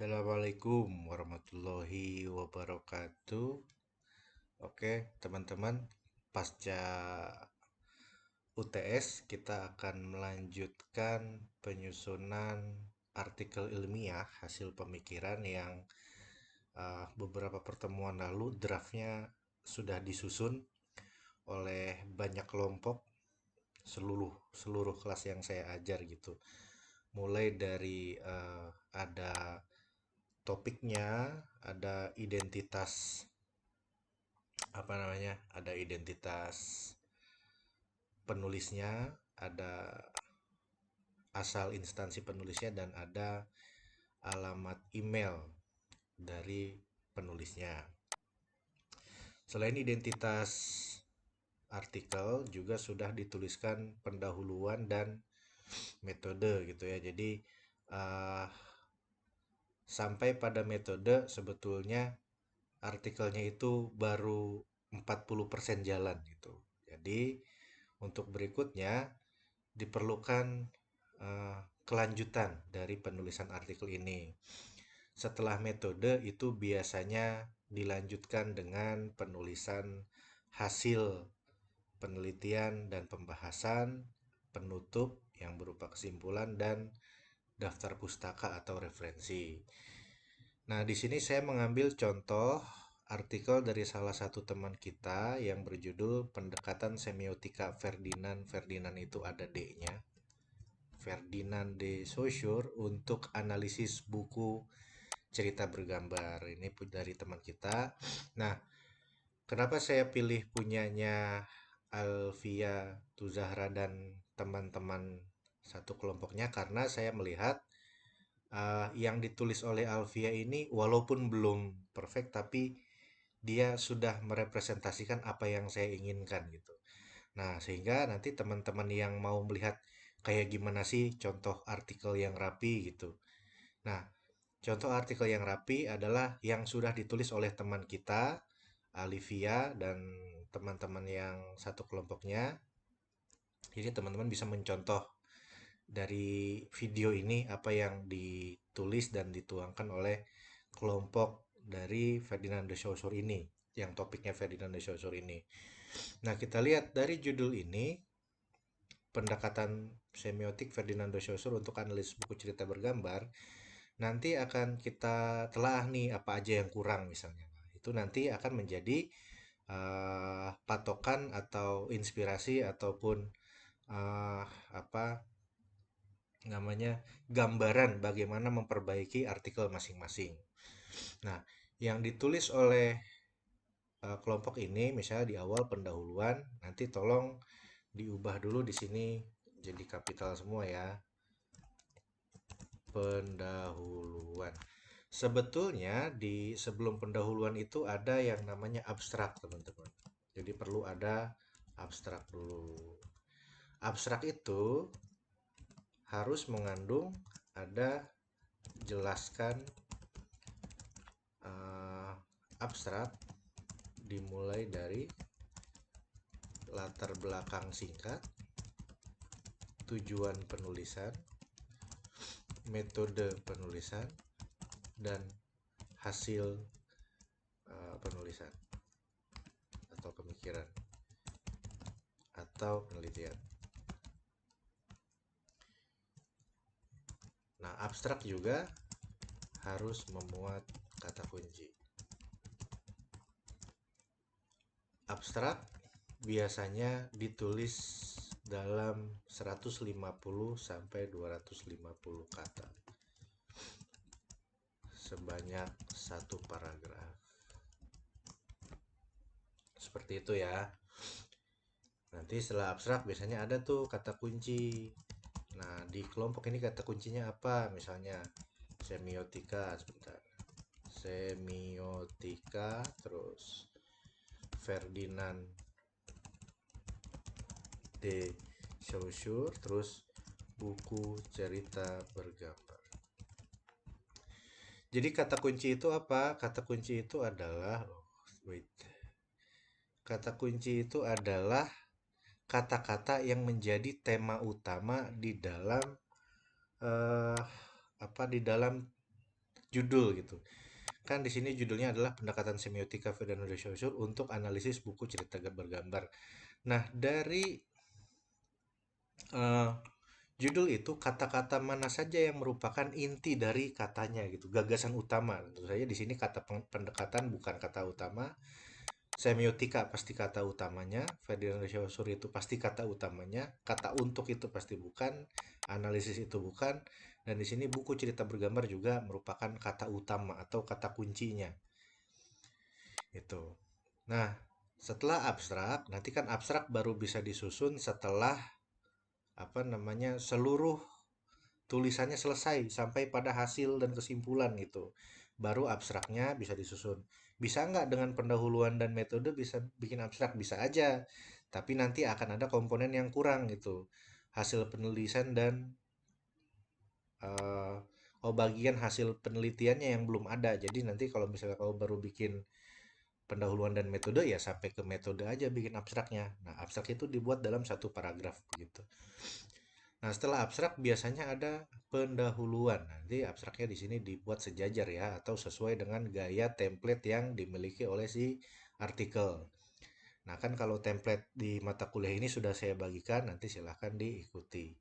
Assalamualaikum warahmatullahi wabarakatuh. Oke, teman-teman, pasca UTS kita akan melanjutkan penyusunan artikel ilmiah hasil pemikiran yang beberapa pertemuan lalu draftnya sudah disusun oleh banyak kelompok seluruh seluruh kelas yang saya ajar gitu. Mulai dari ada topiknya, ada identitas apa namanya, ada identitas penulisnya, ada asal instansi penulisnya, dan ada alamat email dari penulisnya. Selain identitas artikel, juga sudah dituliskan pendahuluan dan metode gitu ya. Jadi uh, sampai pada metode sebetulnya artikelnya itu baru 40% jalan gitu. Jadi untuk berikutnya diperlukan kelanjutan dari penulisan artikel ini. Setelah metode itu biasanya dilanjutkan dengan penulisan hasil penelitian dan pembahasan, penutup yang berupa kesimpulan, dan daftar pustaka atau referensi. Nah, di sini saya mengambil contoh artikel dari salah satu teman kita yang berjudul Pendekatan Semiotika Ferdinand. Ferdinand itu ada D-nya. Ferdinand de Saussure untuk analisis buku cerita bergambar. Ini dari teman kita. Nah, kenapa saya pilih punyanya Alvia Tuzahra dan teman-teman satu kelompoknya? Karena saya melihat yang ditulis oleh Alvia ini walaupun belum perfect, tapi dia sudah merepresentasikan apa yang saya inginkan gitu. Nah, sehingga nanti teman-teman yang mau melihat kayak gimana sih contoh artikel yang rapi gitu. Nah, contoh artikel yang rapi adalah yang sudah ditulis oleh teman kita, Alivia, dan teman-teman yang satu kelompoknya. Jadi teman-teman bisa mencontoh dari video ini apa yang ditulis dan dituangkan oleh kelompok dari Ferdinand de Saussure ini, yang topiknya Ferdinand de Saussure ini. Nah, kita lihat dari judul ini, pendekatan semiotik Ferdinand de Saussure untuk analis buku cerita bergambar, nanti akan kita telah nih apa aja yang kurang misalnya. Nah, itu nanti akan menjadi patokan atau inspirasi ataupun uh, apa namanya gambaran bagaimana memperbaiki artikel masing-masing. Nah, yang ditulis oleh kelompok ini misalnya di awal pendahuluan, nanti tolong diubah dulu di sini jadi kapital semua ya. Pendahuluan. Sebetulnya di sebelum pendahuluan itu ada yang namanya abstrak, teman-teman. Jadi perlu ada abstrak dulu. Abstrak itu harus mengandung ada jelaskan abstrak dimulai dari latar belakang singkat, tujuan penulisan, metode penulisan, dan hasil penulisan atau pemikiran atau penelitian. Nah, abstrak juga harus memuat kata kunci. Abstrak biasanya ditulis dalam 150 sampai 250 kata sebanyak satu paragraf. Seperti itu ya. Nanti setelah abstrak biasanya ada tuh kata kunci. Nah, di kelompok ini kata kuncinya apa? Misalnya semiotika, sebentar. Semiotika, terus Ferdinand de Saussure, terus buku cerita bergambar. Jadi kata kunci itu apa? Kata kunci itu adalah wait. Kata kunci itu adalah kata-kata yang menjadi tema utama di dalam eh, apa di dalam judul gitu. Kan di sini judulnya adalah pendekatan semiotika Ferdinand de Saussure untuk analisis buku cerita bergambar. Nah, dari eh, judul itu kata-kata mana saja yang merupakan inti dari katanya gitu, gagasan utama. Tentu saja di sini kata pendekatan bukan kata utama. Semiotika pasti kata utamanya, Ferdinand de Saussure itu pasti kata utamanya, kata untuk itu pasti bukan, analisis itu bukan, dan di sini buku cerita bergambar juga merupakan kata utama atau kata kuncinya. Itu. Nah, setelah abstrak, nanti kan abstrak baru bisa disusun setelah apa namanya seluruh tulisannya selesai sampai pada hasil dan kesimpulan gitu. Baru abstraknya bisa disusun. Bisa nggak dengan pendahuluan dan metode bisa bikin abstrak? Bisa aja. Tapi nanti akan ada komponen yang kurang gitu. Hasil penelitian dan eh, bagian hasil penelitiannya yang belum ada. Jadi nanti kalau misalnya kau baru bikin pendahuluan dan metode ya sampai ke metode aja bikin abstraknya. Nah, abstrak itu dibuat dalam satu paragraf begitu. Nah, setelah abstrak biasanya ada pendahuluan. Nanti abstraknya di sini dibuat sejajar ya atau sesuai dengan gaya template yang dimiliki oleh si artikel. Nah, kan kalau template di mata kuliah ini sudah saya bagikan, nanti silahkan diikuti.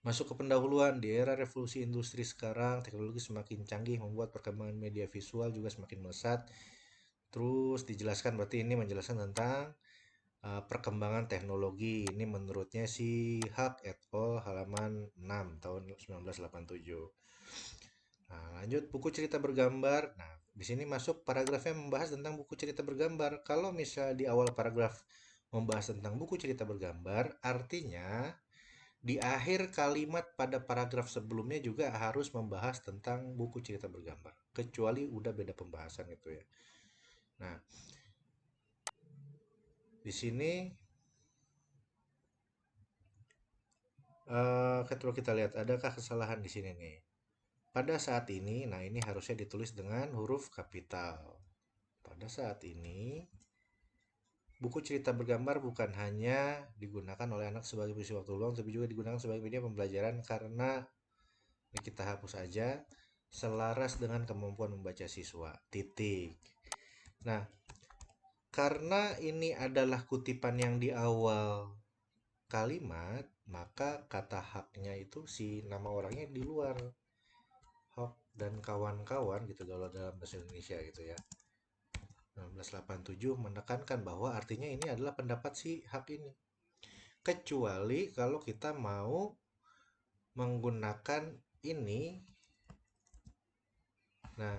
Masuk ke pendahuluan, di era revolusi industri sekarang, teknologi semakin canggih membuat perkembangan media visual juga semakin melesat. Terus dijelaskan berarti ini menjelaskan tentang perkembangan teknologi. Ini menurutnya si Hak et al. Halaman 6 tahun 1987. Nah, lanjut buku cerita bergambar. Nah, di sini masuk paragrafnya membahas tentang buku cerita bergambar. Kalau misalnya di awal paragraf membahas tentang buku cerita bergambar, artinya di akhir kalimat pada paragraf sebelumnya juga harus membahas tentang buku cerita bergambar. Kecuali udah beda pembahasan itu ya. Nah, di sini kalau kita lihat adakah kesalahan di sini nih. Pada saat ini, nah ini harusnya ditulis dengan huruf kapital. Pada saat ini, buku cerita bergambar bukan hanya digunakan oleh anak sebagai pengisi waktu luang, tapi juga digunakan sebagai media pembelajaran karena ini kita hapus aja selaras dengan kemampuan membaca siswa. Titik. Nah, karena ini adalah kutipan yang di awal kalimat, maka kata haknya itu si nama orangnya di luar. Hak dan kawan-kawan gitu kalau dalam bahasa Indonesia gitu ya. 1987 menekankan bahwa artinya ini adalah pendapat si hak ini. Kecuali kalau kita mau menggunakan ini, nah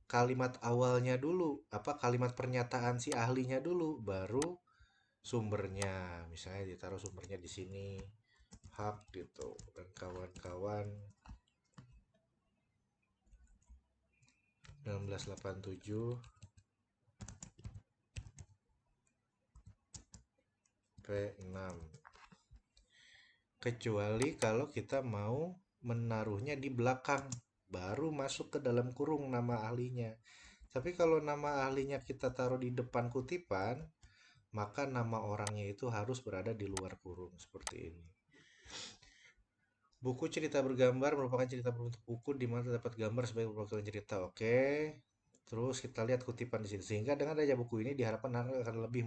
kalimat awalnya dulu, apa kalimat pernyataan si ahlinya dulu, baru sumbernya. Misalnya ditaruh sumbernya di sini, hak gitu dan kawan-kawan 1987 P6. Kecuali kalau kita mau menaruhnya di belakang, baru masuk ke dalam kurung nama ahlinya. Tapi kalau nama ahlinya kita taruh di depan kutipan, maka nama orangnya itu harus berada di luar kurung seperti ini. Buku cerita bergambar merupakan cerita berbentuk buku di mana terdapat gambar sebagai perwakilan cerita. Oke. Terus kita lihat kutipan di sini. Sehingga dengan adanya buku ini diharapkan akan lebih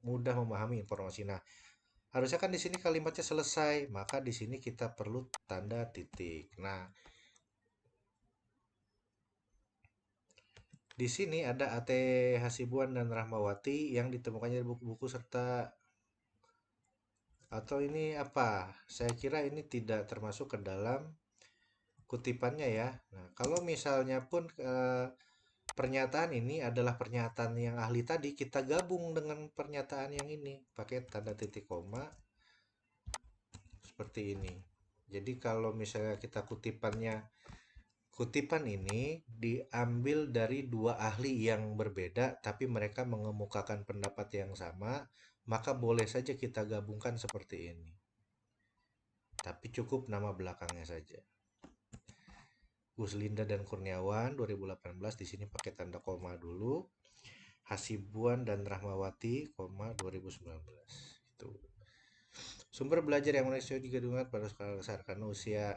mudah memahami informasi. Nah, harusnya kan di sini kalimatnya selesai, maka di sini kita perlu tanda titik. Nah, di sini ada AT Hasibuan dan Rahmawati yang ditemukannya di buku-buku serta atau ini apa? Saya kira ini tidak termasuk ke dalam kutipannya ya. Nah, kalau misalnya pun pernyataan ini adalah pernyataan yang ahli tadi, kita gabung dengan pernyataan yang ini pakai tanda titik koma seperti ini. Jadi kalau misalnya kita kutipan ini diambil dari dua ahli yang berbeda, tapi mereka mengemukakan pendapat yang sama, maka boleh saja kita gabungkan seperti ini. Tapi cukup nama belakangnya saja. Guslinda dan Kurniawan 2018 di sini pakai tanda koma dulu. Hasibuan dan Rahmawati, 2019. Itu. Sumber belajar yang menarik juga digunakan pada sekolah dasar karena usia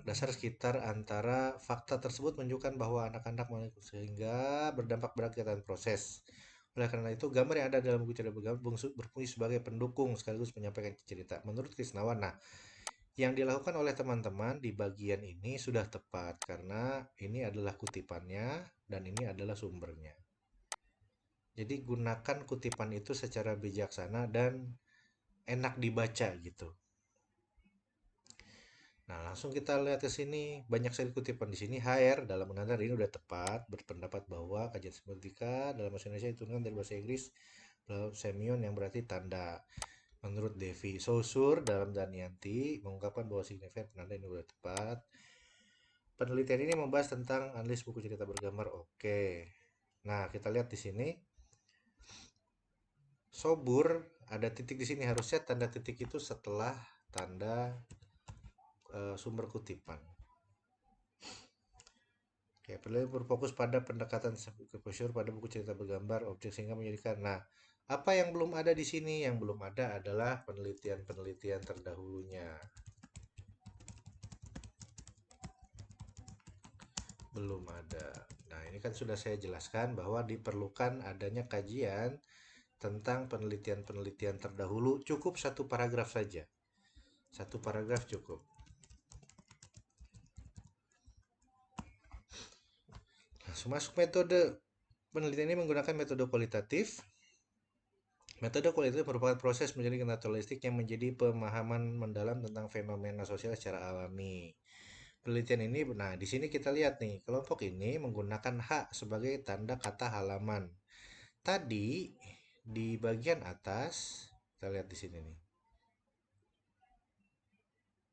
dasar sekitar antara fakta tersebut menunjukkan bahwa anak-anak sehingga berdampak pada kegiatan proses. Oleh karena itu, gambar yang ada dalam buku cerita bergambar berfungsi sebagai pendukung sekaligus menyampaikan cerita. Menurut Krisnawan, nah, yang dilakukan oleh teman-teman di bagian ini sudah tepat karena ini adalah kutipannya dan ini adalah sumbernya. Jadi gunakan kutipan itu secara bijaksana dan enak dibaca gitu. Nah, langsung kita lihat ke sini. Banyak sekali kutipan di sini. HR dalam mengantar ini udah tepat. Berpendapat bahwa kajian semiotika dalam bahasa Indonesia itu dari bahasa Inggris semion yang berarti tanda. Menurut Devi Saussure dalam Danianti mengungkapkan bahwa signifikan penanda ini udah tepat. Penelitian ini membahas tentang analisis buku cerita bergambar. Oke. Nah, kita lihat di sini. Sobur ada titik di sini. Harusnya tanda titik itu setelah tanda sumber kutipan. Oke, perlu berfokus pada pendekatan exposure pada buku cerita bergambar objek sehingga menjadikan. Nah, apa yang belum ada di sini? Yang belum ada adalah penelitian-penelitian terdahulunya. Belum ada. Nah, ini kan sudah saya jelaskan bahwa diperlukan adanya kajian tentang penelitian-penelitian terdahulu. Cukup satu paragraf saja. Satu paragraf cukup. Langsung masuk metode. Penelitian ini menggunakan metode kualitatif. Metode kualitatif merupakan proses menjadi naturalistik yang menjadi pemahaman mendalam tentang fenomena sosial secara alami. Penelitian ini, nah di sini kita lihat nih, kelompok ini menggunakan hak sebagai tanda kata halaman. Tadi di bagian atas, kita lihat di sini nih.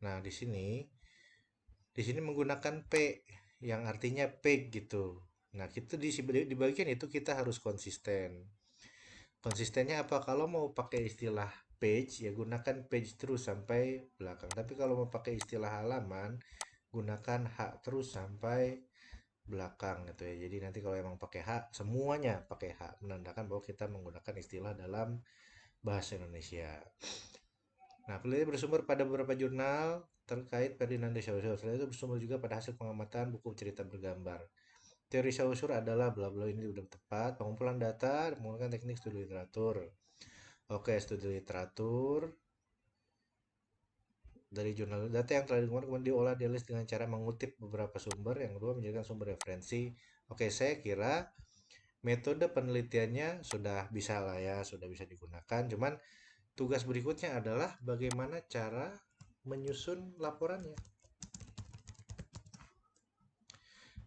Nah di sini menggunakan P yang artinya peg gitu. Nah kita di bagian itu kita harus konsisten. Konsistennya apa? Kalau mau pakai istilah page, ya gunakan page terus sampai belakang. Tapi kalau mau pakai istilah halaman, gunakan hak terus sampai belakang gitu ya. Jadi nanti kalau emang pakai hak, semuanya pakai hak, menandakan bahwa kita menggunakan istilah dalam bahasa Indonesia. Nah, penelitian bersumber pada beberapa jurnal terkait Ferdinand de Saussure. Selain itu bersumber juga pada hasil pengamatan buku cerita bergambar. Teori Saussure adalah bla bla ini udah tepat. Pengumpulan data menggunakan teknik studi literatur. Oke, studi literatur dari jurnal data yang telah digunakan kemudian diolah dianalisis dengan cara mengutip beberapa sumber. Yang kedua menjadikan sumber referensi. Oke, saya kira metode penelitiannya sudah bisa lah ya, sudah bisa digunakan. Cuman tugas berikutnya adalah bagaimana cara menyusun laporannya.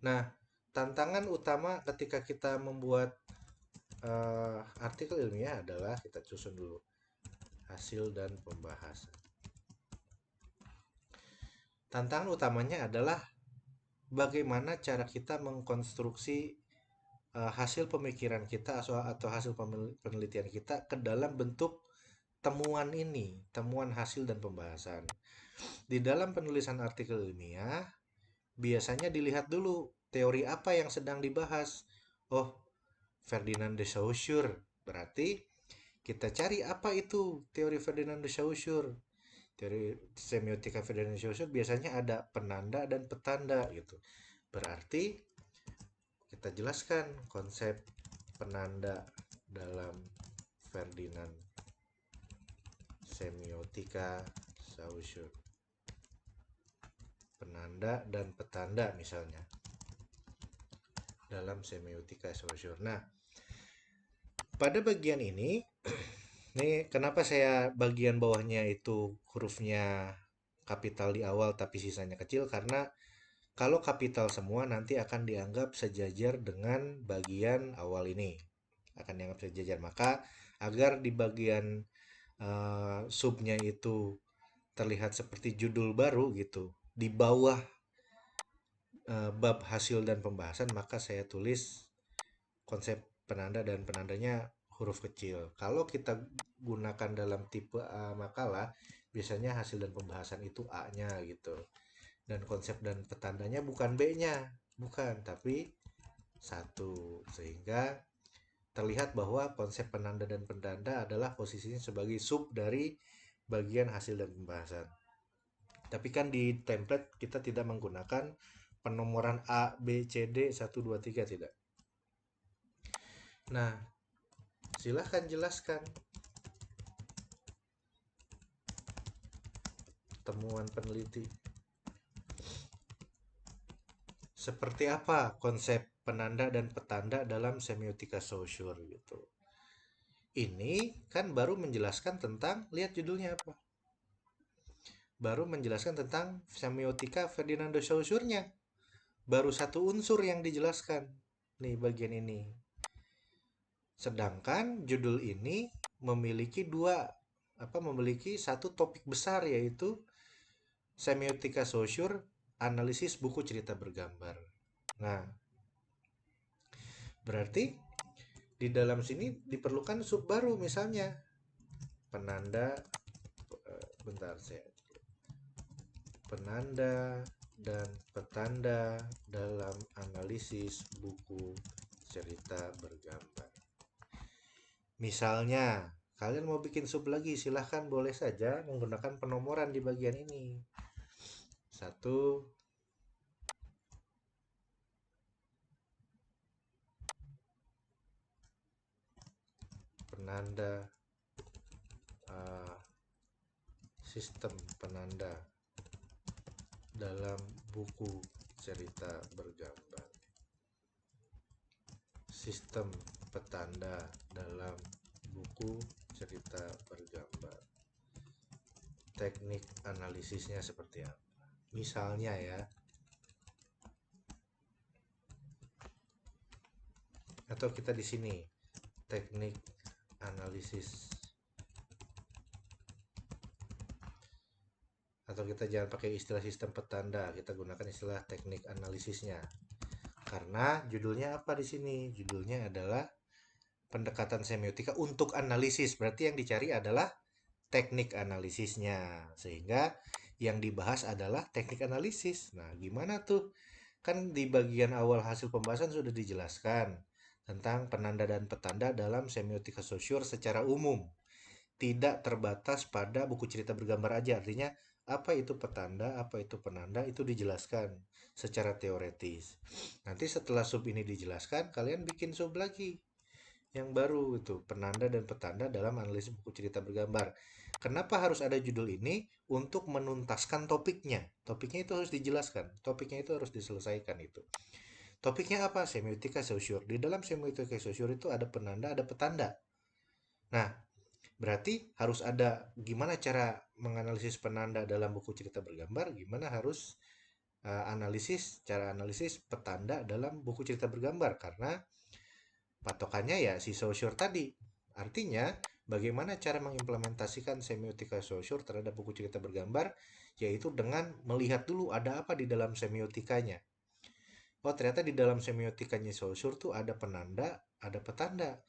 Nah, tantangan utama ketika kita membuat artikel ilmiah adalah kita susun dulu hasil dan pembahasan. Tantangan utamanya adalah bagaimana cara kita mengkonstruksi hasil pemikiran kita atau hasil penelitian kita ke dalam bentuk temuan ini, temuan hasil dan pembahasan. Di dalam penulisan artikel ilmiah, biasanya dilihat dulu teori apa yang sedang dibahas. Oh, Ferdinand de Saussure. Berarti kita cari apa itu teori Ferdinand de Saussure. Teori semiotika Ferdinand de Saussure biasanya ada penanda dan petanda gitu. Berarti kita jelaskan konsep penanda dalam Ferdinand semiotika Saussure. Penanda dan petanda misalnya dalam semiotika Saussure. Nah, pada bagian ini kenapa saya bagian bawahnya itu hurufnya kapital di awal tapi sisanya kecil? Karena kalau kapital semua nanti akan dianggap sejajar dengan bagian awal ini. Akan dianggap sejajar. Maka agar di bagian subnya itu terlihat seperti judul baru gitu. Di bawah bab hasil dan pembahasan maka saya tulis konsep penanda dan penandanya huruf kecil. Kalau kita gunakan dalam tipe makalah, biasanya hasil dan pembahasan itu A-nya gitu. Dan konsep dan petandanya bukan B-nya, bukan, tapi satu. Sehingga terlihat bahwa konsep penanda dan petanda adalah posisinya sebagai sub dari bagian hasil dan pembahasan. Tapi kan di template kita tidak menggunakan penomoran A, B, C, D, 1, 2, 3 tidak. Nah, silahkan jelaskan temuan peneliti. Seperti apa konsep penanda dan petanda dalam semiotika saussure gitu. Ini kan baru menjelaskan tentang, lihat judulnya apa. Baru menjelaskan tentang semiotika Ferdinando Saussure-nya. Baru satu unsur yang dijelaskan. Nih bagian ini. Sedangkan judul ini memiliki memiliki satu topik besar, yaitu semiotika Saussure, analisis buku cerita bergambar. Nah, berarti di dalam sini diperlukan sub baru, misalnya penanda, bentar saya, penanda dan petanda dalam analisis buku cerita bergambar. Misalnya, kalian mau bikin sub lagi, silahkan boleh saja menggunakan penomoran di bagian ini. Satu, penanda, uh, sistem penanda dalam buku cerita bergambar. Sistem petanda dalam buku cerita bergambar. Teknik analisisnya seperti apa? Misalnya ya, atau kita di sini teknik analisis, atau kita jangan pakai istilah sistem petanda, kita gunakan istilah teknik analisisnya. Karena judulnya apa di sini? Judulnya adalah pendekatan semiotika untuk analisis. Berarti yang dicari adalah teknik analisisnya. Sehingga yang dibahas adalah teknik analisis. Nah, gimana tuh? Kan di bagian awal hasil pembahasan sudah dijelaskan tentang penanda dan petanda dalam semiotika Saussure secara umum. Tidak terbatas pada buku cerita bergambar aja. Artinya apa itu petanda, apa itu penanda, itu dijelaskan secara teoretis. Nanti setelah sub ini dijelaskan, kalian bikin sub lagi yang baru, itu penanda dan petanda dalam analisis buku cerita bergambar. Kenapa harus ada judul ini? Untuk menuntaskan topiknya. Topiknya itu harus dijelaskan, topiknya itu harus diselesaikan itu. Topiknya apa? Semiotika Saussure. Di dalam semiotika Saussure itu ada penanda, ada petanda. Nah, berarti harus ada gimana cara menganalisis penanda dalam buku cerita bergambar, gimana harus cara analisis petanda dalam buku cerita bergambar, karena patokannya ya si Saussure tadi. Artinya, bagaimana cara mengimplementasikan semiotika Saussure terhadap buku cerita bergambar, yaitu dengan melihat dulu ada apa di dalam semiotikanya. Oh, ternyata di dalam semiotikanya Saussure tuh ada penanda, ada petanda.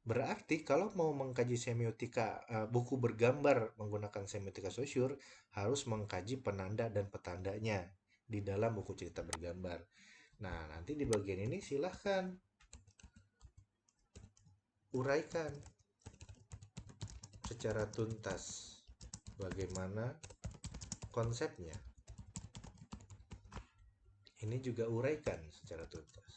Berarti kalau mau mengkaji semiotika buku bergambar menggunakan semiotika Saussure, harus mengkaji penanda dan petandanya di dalam buku cerita bergambar. Nah, nanti di bagian ini silahkan uraikan secara tuntas bagaimana konsepnya. Ini juga uraikan secara tuntas.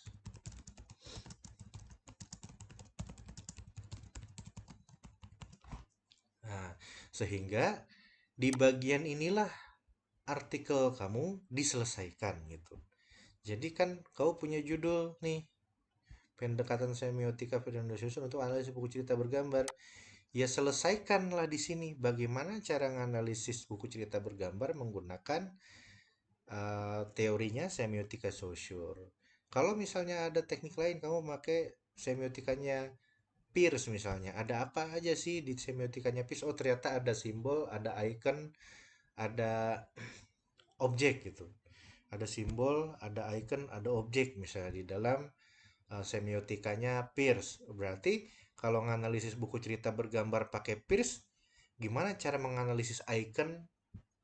Nah, sehingga di bagian inilah artikel kamu diselesaikan gitu. Jadi kan kau punya judul nih, pendekatan semiotika Ferdinand Saussure untuk analisis buku cerita bergambar. Ya selesaikanlah di sini bagaimana cara menganalisis buku cerita bergambar menggunakan teorinya semiotika Saussure. Kalau misalnya ada teknik lain, kamu pakai semiotikanya Peirce misalnya. Ada apa aja sih di semiotikanya Peirce? Oh, ternyata ada simbol, ada icon, ada objek gitu. Ada simbol, ada icon, ada objek misalnya di dalam semiotikanya Peirce. Berarti kalau menganalisis buku cerita bergambar pakai Peirce, gimana cara menganalisis icon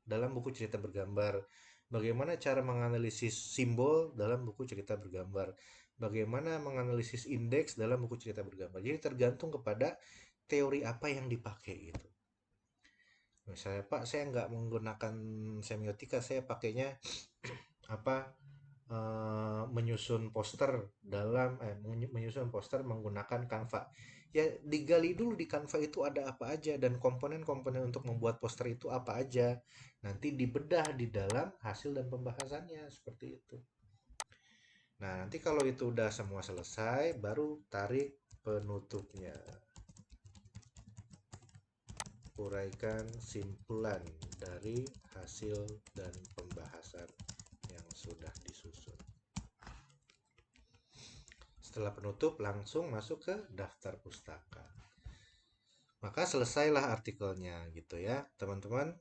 dalam buku cerita bergambar? Bagaimana cara menganalisis simbol dalam buku cerita bergambar? Bagaimana menganalisis indeks dalam buku cerita bergambar? Jadi tergantung kepada teori apa yang dipakai gitu. Misalnya, Pak, saya nggak menggunakan semiotika, saya pakainya apa menyusun poster menyusun poster menggunakan Canva. Ya, digali dulu di Canva itu ada apa aja dan komponen-komponen untuk membuat poster itu apa aja. Nanti dibedah di dalam hasil dan pembahasannya seperti itu. Nah, nanti kalau itu udah semua selesai, baru tarik penutupnya. Uraikan simpulan dari hasil dan pembahasan yang sudah disusun. Setelah penutup, langsung masuk ke daftar pustaka. Maka selesailah artikelnya gitu ya, teman-teman.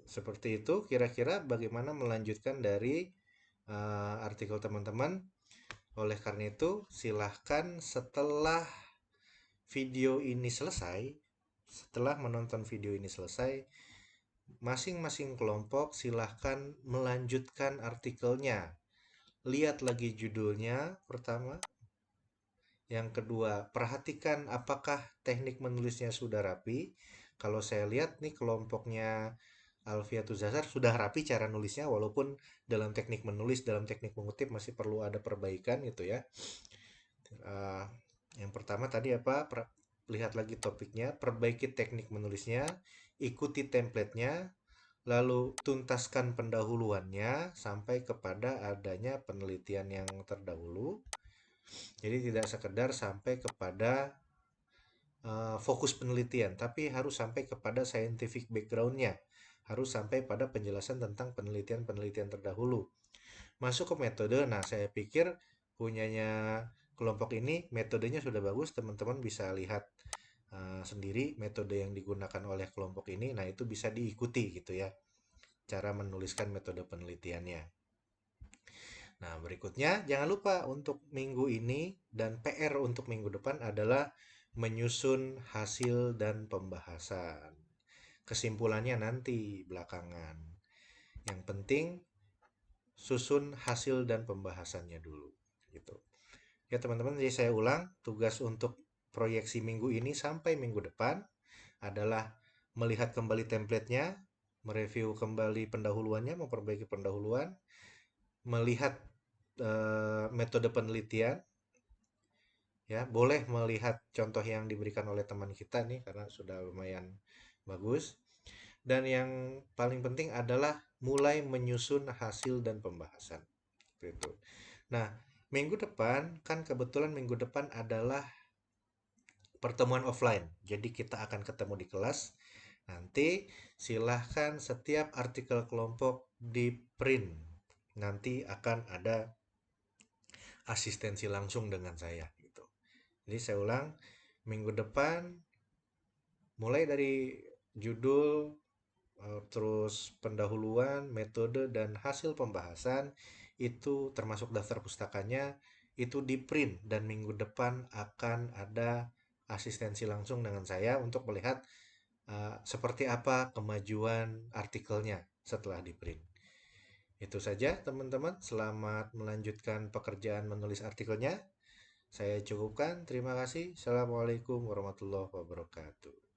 Seperti itu kira-kira bagaimana melanjutkan dari artikel teman-teman. Oleh karena itu, silahkan setelah video ini selesai, setelah menonton video ini selesai, masing-masing kelompok silahkan melanjutkan artikelnya. Lihat lagi judulnya pertama. Yang kedua, perhatikan apakah teknik menulisnya sudah rapi. Kalau saya lihat nih kelompoknya Alfiatul Zazar sudah rapi cara nulisnya, walaupun dalam teknik menulis, dalam teknik mengutip masih perlu ada perbaikan gitu ya. Eh, yang pertama tadi apa? Lihat lagi topiknya, perbaiki teknik menulisnya, ikuti template-nya, lalu tuntaskan pendahuluannya sampai kepada adanya penelitian yang terdahulu. Jadi tidak sekedar sampai kepada fokus penelitian, tapi harus sampai kepada scientific background-nya. Harus sampai pada penjelasan tentang penelitian-penelitian terdahulu. Masuk ke metode, nah saya pikir punyanya kelompok ini metodenya sudah bagus, teman-teman bisa lihat sendiri metode yang digunakan oleh kelompok ini. Nah, itu bisa diikuti gitu ya, cara menuliskan metode penelitiannya. Nah, berikutnya jangan lupa untuk minggu ini dan PR untuk minggu depan adalah menyusun hasil dan pembahasan. Kesimpulannya nanti belakangan. Yang penting susun hasil dan pembahasannya dulu gitu. Ya, teman-teman, jadi saya ulang, tugas untuk proyeksi minggu ini sampai minggu depan adalah melihat kembali template-nya, mereview kembali pendahuluannya, memperbaiki pendahuluan, melihat metode penelitian, ya boleh melihat contoh yang diberikan oleh teman kita nih karena sudah lumayan bagus, dan yang paling penting adalah mulai menyusun hasil dan pembahasan gitu. Nah, minggu depan kan kebetulan minggu depan adalah pertemuan offline, jadi kita akan ketemu di kelas. Nanti silahkan setiap artikel kelompok di print, nanti akan ada asistensi langsung dengan saya gitu. Jadi saya ulang, minggu depan mulai dari judul, terus pendahuluan, metode, dan hasil pembahasan itu termasuk daftar pustakanya itu di print, dan minggu depan akan ada asistensi langsung dengan saya untuk melihat seperti apa kemajuan artikelnya setelah di print. Itu saja teman-teman, selamat melanjutkan pekerjaan menulis artikelnya. Saya cukupkan, terima kasih. Assalamualaikum warahmatullahi wabarakatuh.